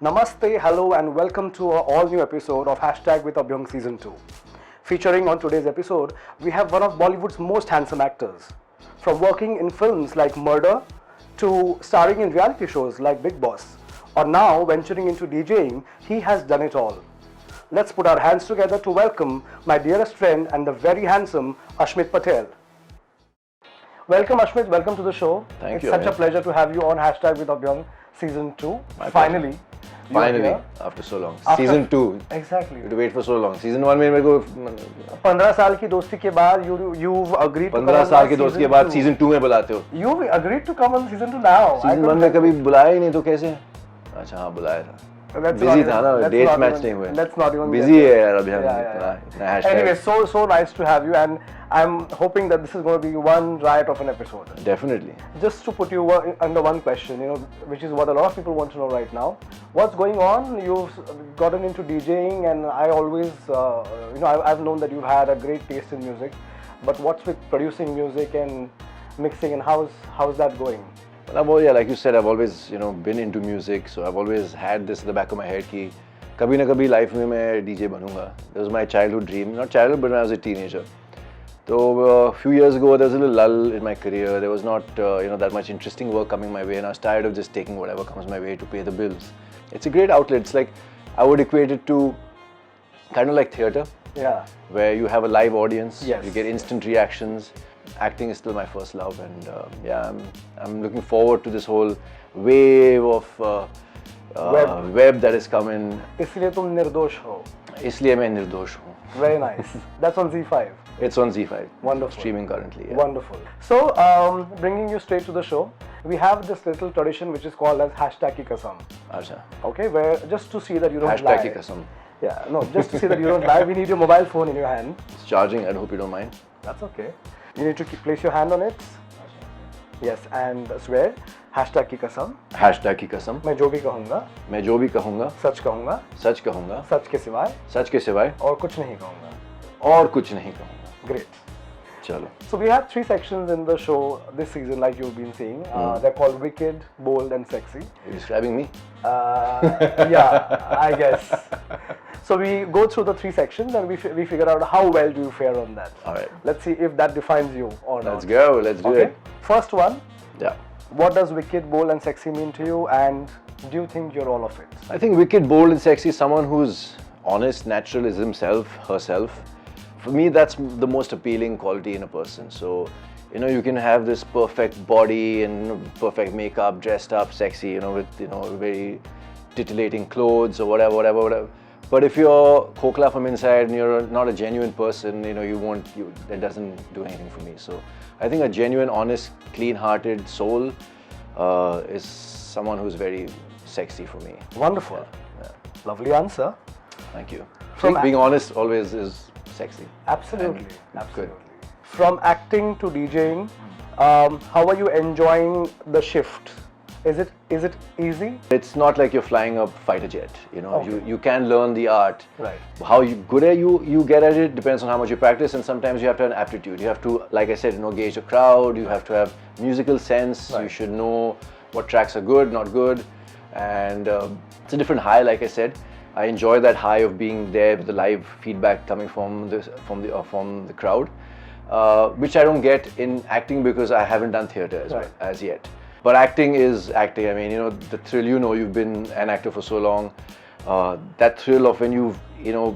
Namaste, hello, and welcome to our all-new episode of Hashtag with Abhyangh Season 2. Featuring on today's episode, we have one of Bollywood's most handsome actors. From working in films like Murder, to starring in reality shows like Big Boss, or now venturing into DJing, he has done it all. Let's put our hands together to welcome my dearest friend and the very handsome Ashmit Patel. Welcome Ashmit, welcome to the show. Thank it's you. It's such a pleasure to have you on Hashtag with Abhyangh Season 2. Finally, after so long. Season 2. Exactly. You had to wait for so long. Season 1 में मेरे को 15 साल की दोस्ती के बाद you've agreed to come 15 on साल की दोस्ती के बाद Season 2 में बुलाते हो. You've agreed to come on Season 2 now. Season 1 में कभी बुलाया ही नहीं तो कैसे? अच्छा हाँ बुलाया था. Busy था ना, dates match नहीं हुए. Let's not even. Busy है यार अभियान. Yeah. Anyway, so nice to have you, and I'm hoping that this is going to be one riot of an episode. Definitely. Just to put you under one question, which is what a lot of people want to know right now. What's going on? You've gotten into DJing, and I always, I've known that you've had a great taste in music. But what's with producing music and mixing, and how's that going? Well, like you said, I've always, been into music, so I've always had this in the back of my head कि कभी ना कभी life में मैं DJ बनूंगा. That was my childhood dream. Not childhood, but when I was a teenager. So a few years ago, there was a little lull in my career. There was not, that much interesting work coming my way, and I was tired of just taking whatever comes my way to pay the bills. It's a great outlet. It's like I would equate it to kind of like theatre. Yeah. Where you have a live audience. Yes. You get instant reactions. Acting is still my first love, and I'm looking forward to this whole wave of web that is coming. इसलिए तुम निर्दोष हो. इसलिए मैं निर्दोष हूँ. Very nice. That's on Z5. It's on Z5. Wonderful. Streaming currently. Yeah. Wonderful. So, bringing you straight to the show, we have this little tradition which is called as Hashtag Ki Kasam. Acha. Okay, where just to see that you don't lie. Hashtag Ki Kasam. Yeah, no, just to see that you don't lie, we need your mobile phone in your hand. It's charging. I hope you don't mind. That's okay. You need to place your hand on it. Yes, and swear. Hashtag Ki Kasam. Hashtag Ki Kasam. मैं जो भी कहूँगा. मैं जो भी कहूँगा. सच कहूँगा. सच कहूँगा. सच के सिवाय. सच के सिवाय. और कुछ नहीं कहूँगा. और कुछ नहीं कहूँगा. Great. Chalo. So we have 3 sections in the show this season, like you've been seeing. They're called Wicked, Bold, and Sexy. You're describing me? Yeah, I guess. So we go through the 3 sections and we figure out how well do you fare on that. All right. Let's see if that defines you or not. Let's go. Let's do it. First one. Yeah. What does wicked, bold, and sexy mean to you, and do you think you're all of it? I think wicked, bold, and sexy is someone who's honest, natural, is himself, herself. For me, that's the most appealing quality in a person. So, you can have this perfect body and perfect makeup, dressed up, sexy, with very titillating clothes or whatever. But if you're khokla from inside and you're not a genuine person, that doesn't do anything for me. So I think a genuine, honest, clean-hearted soul is someone who's very sexy for me. Wonderful. Yeah. Lovely answer. Thank you. Being honest always is sexy. Absolutely. Good. From acting to DJing, how are you enjoying the shift? Is it easy? It's not like you're flying a fighter jet. Okay. You can learn the art. Right. How good are you get at it depends on how much you practice, and sometimes you have to have an aptitude. You have to, like I said, gauge a crowd. You have to have musical sense. Right. You should know what tracks are good, not good, and it's a different high. Like I said, I enjoy that high of being there with the live feedback coming from the crowd, which I don't get in acting because I haven't done theatre as yet. But acting is acting. I mean, the thrill. You've been an actor for so long. That thrill of when your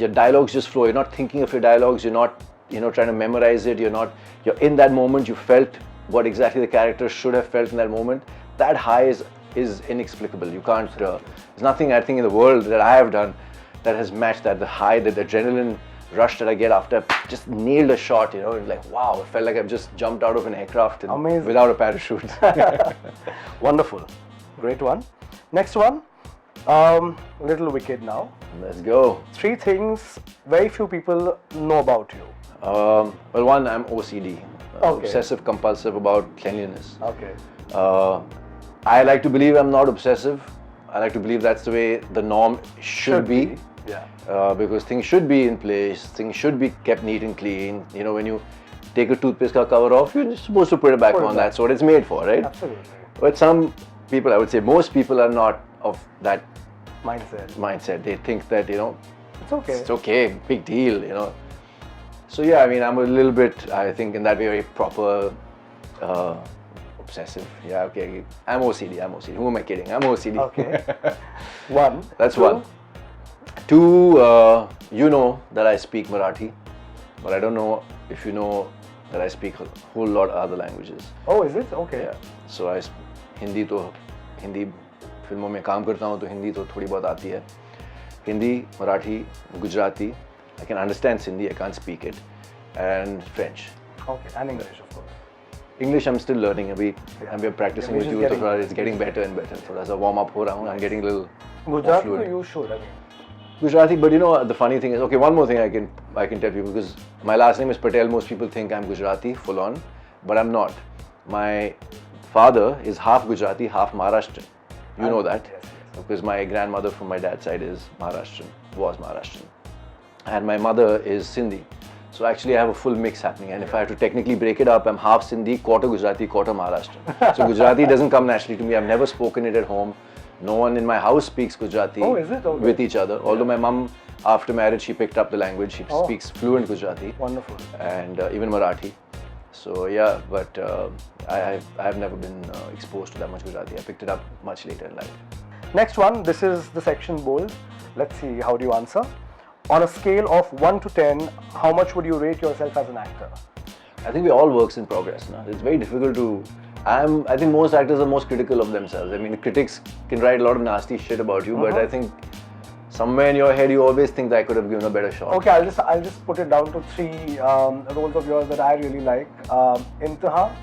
dialogues just flow. You're not thinking of your dialogues. You're not, trying to memorize it. You're in that moment. You felt what exactly the character should have felt in that moment. That high is inexplicable. You can't. There's nothing I think in the world that I have done that has matched that. The high, the adrenaline rush that I get after I just nailed a shot, like wow, it felt like I've just jumped out of an aircraft without a parachute. Wonderful. Great one. Next one, little wicked now. Let's go. 3 things very few people know about you. Well, one, I'm OCD. Okay. Obsessive compulsive about cleanliness. Okay. I like to believe I'm not obsessive. I like to believe that's the way the norm should be. Yeah. Because things should be in place, things should be kept neat and clean. When you take a toothpaste cover off, you're just supposed to put it back on. That's what it's made for, right? Absolutely. But some people, I would say most people are not of that mindset. They think that, It's okay. it's okay, big deal. So yeah, I mean, I'm a little bit, I think, in that way, very proper, obsessive. Yeah, okay. I'm OCD. Who am I kidding? I'm OCD. Okay. One. That's two. one. Two, you know that I speak Marathi, but I don't know if you know that I speak a whole lot of other languages. Oh, is it? Okay. Yeah. So Hindi फिल्मों में काम करता हूँ तो हिंदी तो थोड़ी बहुत आती है. Hindi, Marathi, Gujarati. I can understand Sindhi, I can't speak it, and French. Okay, and English, of course. English I'm still learning. I'm practicing with English is you. It's getting better and better. थोड़ा सा warm up हो रहा हूँ. I'm getting a little Gujarati, fluent. you should. I mean, Gujarati, but the funny thing is, okay, one more thing I can tell you, because my last name is Patel. Most people think I'm Gujarati full on, but I'm not. My father is half Gujarati, half Maharashtrian. You know that, yes. because my grandmother from my dad's side is was Maharashtrian, and my mother is Sindhi. So actually I have a full mix happening, and if I have to technically break it up, I'm half Sindhi, quarter Gujarati, quarter Maharashtrian. So Gujarati doesn't come naturally to me. I've never spoken it at home. No one in my house speaks Gujarati is it? Okay. with each other. Although my mum, after marriage, she picked up the language. She speaks fluent Gujarati. Wonderful. And even Marathi. So yeah, but I've never been exposed to that much Gujarati. I picked it up much later in life. Next one, this is the section bold. Let's see, how do you answer? On a scale of 1 to 10, how much would you rate yourself as an actor? I think we're all works in progress. No? It's very difficult to... I think most actors are most critical of themselves. I mean, the critics can write a lot of nasty shit about you, but I think somewhere in your head you always think that I could have given a better shot. Okay, I'll just put it down to 3 roles of yours that I really like. Inteha,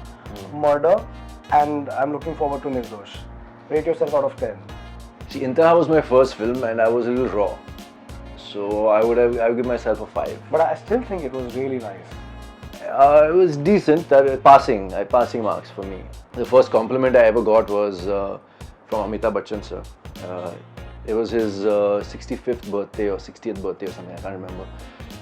Murder, and I'm looking forward to Nirdosh. Rate yourself out of 10. See, Inteha was my first film and I was a little raw. So I would give myself a 5. But I still think it was really nice. It was decent, passing marks for me. The first compliment I ever got was from Amitabh Bachchan sir. It was his 65th birthday or 60th birthday or something, I can't remember.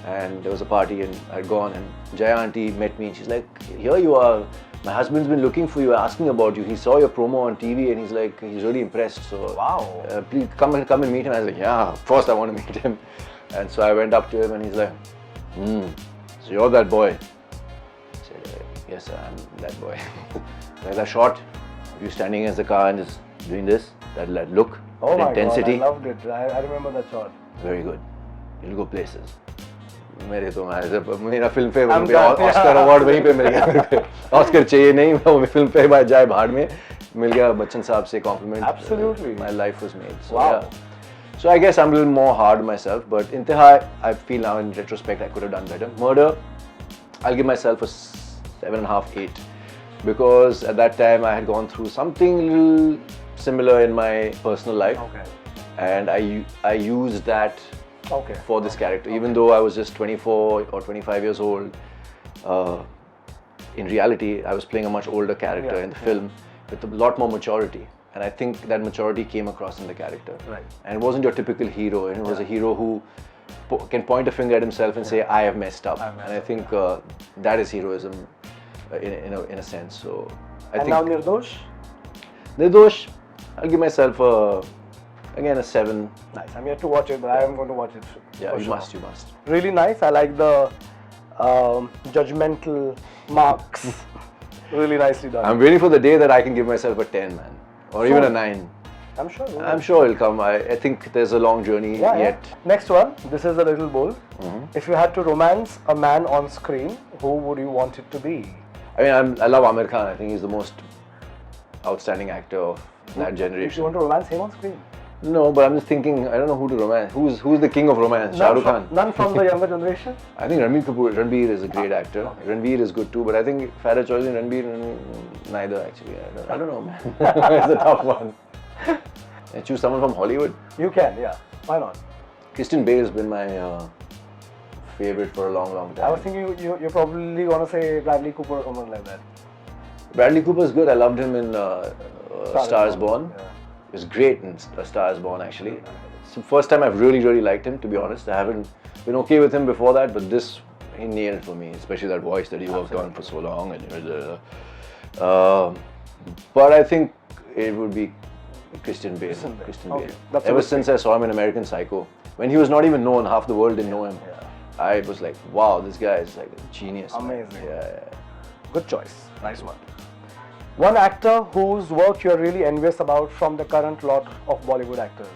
And there was a party and I'd gone, and Jaya auntie met me and she's like, here you are, my husband's been looking for you, asking about you. He saw your promo on TV and he's like, he's really impressed. So wow. Please come and meet him. I was like, yeah, of course I want to meet him. And so I went up to him and he's like, so you're that boy. I said, yes sir, I'm that boy. Like that shot, you standing against the car and just doing this, that look, oh that intensity. God, I loved it. I remember that shot. Very good. You'll go places. मेरा film पे Oscar award वहीं पे मिल गया. Oscar चाहिए नहीं, वो film पे जाए भाड़ में मिल गया बच्चन साहब से compliment. Absolutely. My life was made. So, wow. Yeah. So I guess I'm a little more hard myself, but Inteha, I feel now in retrospect I could have done better. Murder, I'll give myself a 7.5, 8, because at that time I had gone through something a little similar in my personal life. Okay. And I used that for this character, even though I was just 24 or 25 years old. In reality, I was playing a much older character in the film with a lot more maturity, and I think that maturity came across in the character. Right. And it wasn't your typical hero. It was a hero who can point a finger at himself and say, "I have messed up." And I think that is heroism, in a sense. So I think. And now Nirdosh. Nirdosh, I'll give myself again a 7. Nice. I'm yet to watch it, but I am going to watch it. Yeah, you must. Really nice. I like the judgmental marks. Really nicely done. I'm waiting for the day that I can give myself a 10, man, or even a 9. I'm sure. I'm sure it'll come. I think there's a long journey yet. Yeah. Next one. This is a little bold. If you had to romance a man on screen, who would you want it to be? I mean, I love Amir Khan. I think he's the most outstanding actor of that generation. If you want to romance him on screen? No, but I'm just thinking, I don't know who to romance. Who's the king of romance? Shah Rukh Khan? None from the younger generation? I think Ranbir is a great actor. Okay. Ranbir is good too, but I think if I had a choice in Ranbir, neither actually. I don't know, man. It's a tough one. I choose someone from Hollywood. You can, yeah. Why not? Christian Bale has been my favorite for a long, long time. I was thinking you're probably going to say Bradley Cooper or someone like that. Bradley Cooper is good. I loved him in Star is Born. Yeah. He was great in A Star is Born, actually. It's the first time I've really, really liked him, to be honest. I haven't been okay with him before that, but this, he nailed it for me, especially that voice that he worked on for so long. And but I think it would be Christian Bale. Okay. That's a Ever good since I saw him in American Psycho, when he was not even known, half the world didn't know him. Yeah. I was like, wow, this guy is like a genius. man. Amazing. Yeah. Good choice. Nice one. One actor whose work you're really envious about from the current lot of Bollywood actors.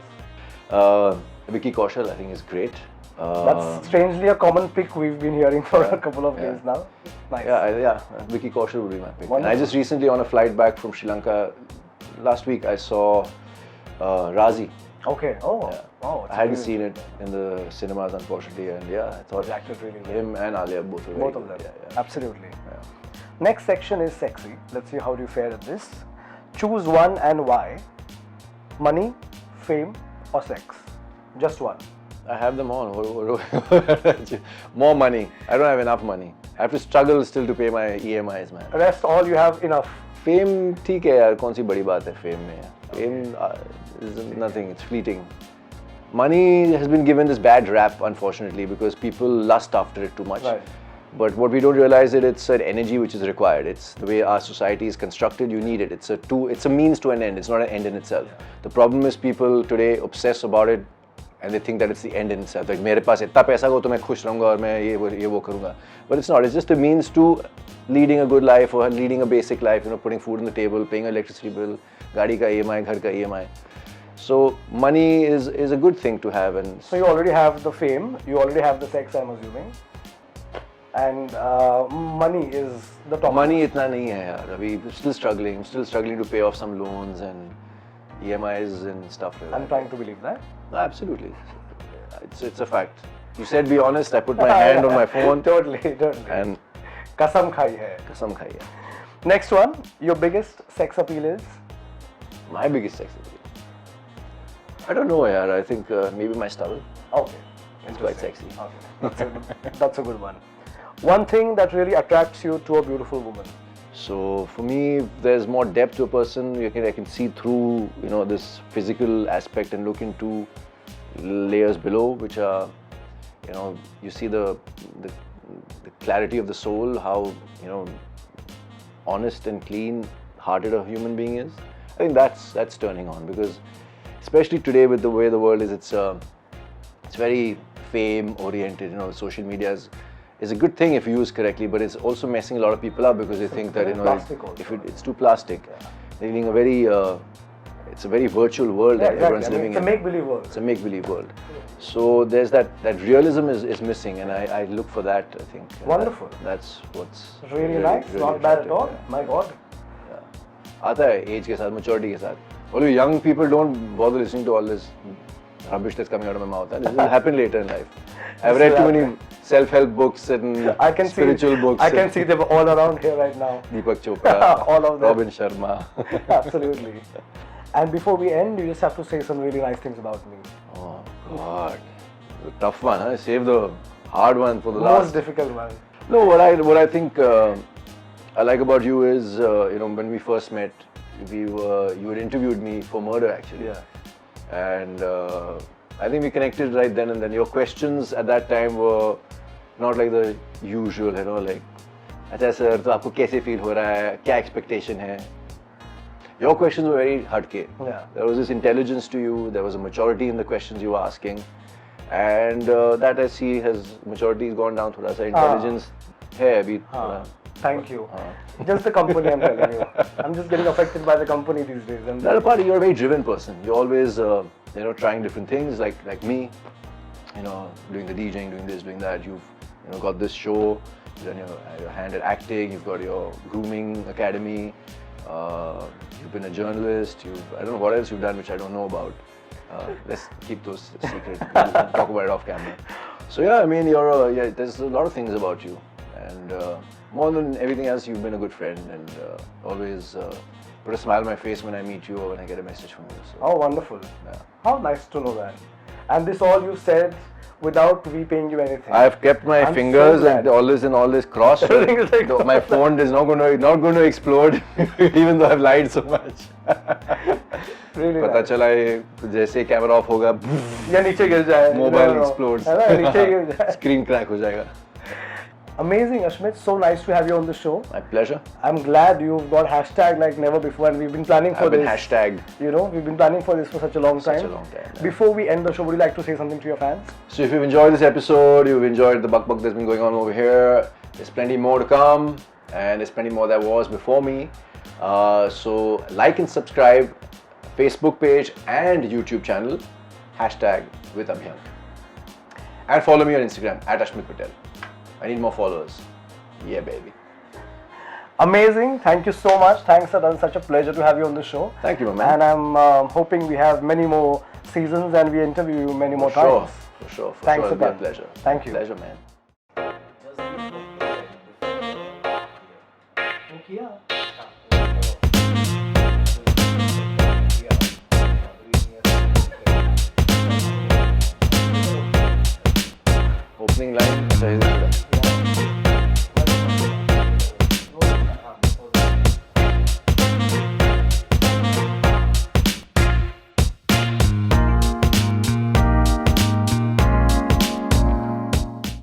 Vicky Kaushal, I think, is great. That's strangely a common pick we've been hearing for a couple of days now. Nice. Yeah, Vicky Kaushal would be my pick. Wonderful. And I just recently, on a flight back from Sri Lanka, last week, I saw Razi. Okay. Oh. Yeah. Wow. I hadn't seen it in the cinemas, unfortunately, and yeah, I thought He acted really well. him and Alia both were very Both of good. them. Yeah. Absolutely. Yeah. Next section is sexy. Let's see how do you fare at this. Choose one and why. Money, fame, or sex? Just one. I have them all. More money. I don't have enough money. I have to struggle still to pay my EMIs, man. Rest all you have enough. Fame, ठीक है यार, कौन सी बड़ी बात है fame में? Fame is nothing. It's fleeting. Money has been given this bad rap, unfortunately, because people lust after it too much. Right. But what we don't realize is it's an energy which is required. It's the way our society is constructed. You need it. It's a means to an end. It's not an end in itself. The problem is people today obsess about it, and they think that it's the end in itself. Like मेरे पास इतना पैसा हो तो मैं खुश रहूँगा और मैं ये वो करूँगा. But it's not. It's just a means to leading a good life or leading a basic life. You know, putting food on the table, paying electricity bill, गाड़ी का EMI, घर का EMI. So money is a good thing to have. And So you already have the fame. You already have the sex, I'm assuming. And money is the top. money इतना नहीं है यार. अभी still struggling to pay off some loans and EMIs and stuff like that. I'm trying to believe that. No, absolutely. It's a fact. You said be honest. I put my hand on my phone. Totally. And Kasam khai hai. कसम खाई है. Next one. Your biggest sex appeal is? My biggest sex appeal. I don't know, yaar. I think maybe my stubble. Okay. It's quite sexy. Okay. That's a good one. One thing that really attracts you to a beautiful woman. So for me, if there's more depth to a person, I can see through this physical aspect and look into layers below, which are you see the clarity of the soul, how honest and clean-hearted a human being is. I think that's turning on, because especially today with the way the world is, it's very fame-oriented. Social media is a good thing if used correctly, but it's also messing a lot of people up because they think that it's too plastic. They're living it's a very virtual world that everyone's living in. It's a make-believe world. It's a make-believe world. So there's that realism is missing, and I look for that, I think. Wonderful. That's what's really nice. Not bad at all. Yeah. My God. आता है age के साथ, maturity के साथ. Although young people don't bother listening to all this rubbish that's coming out of my mouth. This will happen later in life. I've read too many self-help books and spiritual books. I can see them all around here right now. Deepak Chopra, all of them. Robin Sharma. Absolutely. And before we end, you just have to say some really nice things about me. Oh God, the tough one, huh? Save the hard one for the last. Most difficult one. No, what I think I like about you is when we first met, you had interviewed me for Murder, actually. Yeah. And I think we connected right then and then. Your questions at that time were not like the usual, like, अच्छा sir, तो आपको कैसे feel हो रहा है? क्या expectation है? Your questions were very hatke. Yeah. There was this intelligence to you. There was a maturity in the questions you were asking, and that I see maturity has gone down. थोड़ा सा intelligence है अभी थोड़ा. Thank you. Just the company, I'm telling you. I'm just getting affected by the company these days. That part, you're a very driven person. You're always, trying different things, like me. Doing the DJing, doing this, doing that. You've, got this show. You've done your hand at acting. You've got your grooming academy. You've been a journalist. I don't know what else you've done, which I don't know about. Let's keep those secret. We'll talk about it off camera. So yeah, I mean, there's a lot of things about you, and more than everything else, you've been a good friend, and always put a smile on my face when I meet you or when I get a message from you. So, oh, wonderful. Yeah. How nice to know that. And this all you said without we paying you anything. I've kept my fingers and all this crossed. My phone is not going to explode, even though I've lied so much. Really पता nice. चला ये जैसे camera off होगा या नीचे गिर जाए. Mobile explodes. नीचे गिर जाए. Screen crack हो जाएगा. Amazing, Ashmit. So nice to have you on the show. My pleasure. I'm glad you've got hashtag like never before, and we've been planning for I've been this. hashtagged. You know, we've been planning for this for such a long time. Such a long time. Yeah. Before we end the show, would you like to say something to your fans? So if you've enjoyed this episode, you've enjoyed the buck that's been going on over here, there's plenty more to come, and there's plenty more that was before me. So like and subscribe, Facebook page and YouTube channel, hashtag with Abhyangh. And follow me on Instagram at Ashmit Patel. I need more followers. Yeah, baby. Amazing. Thank you so much. Thanks, Sadan. Such a pleasure to have you on the show. Thank you, my man. And I'm hoping we have many more seasons and we interview you many more times. For sure. Thanks, It'll be a Sadan. pleasure. Thank you. Pleasure, man.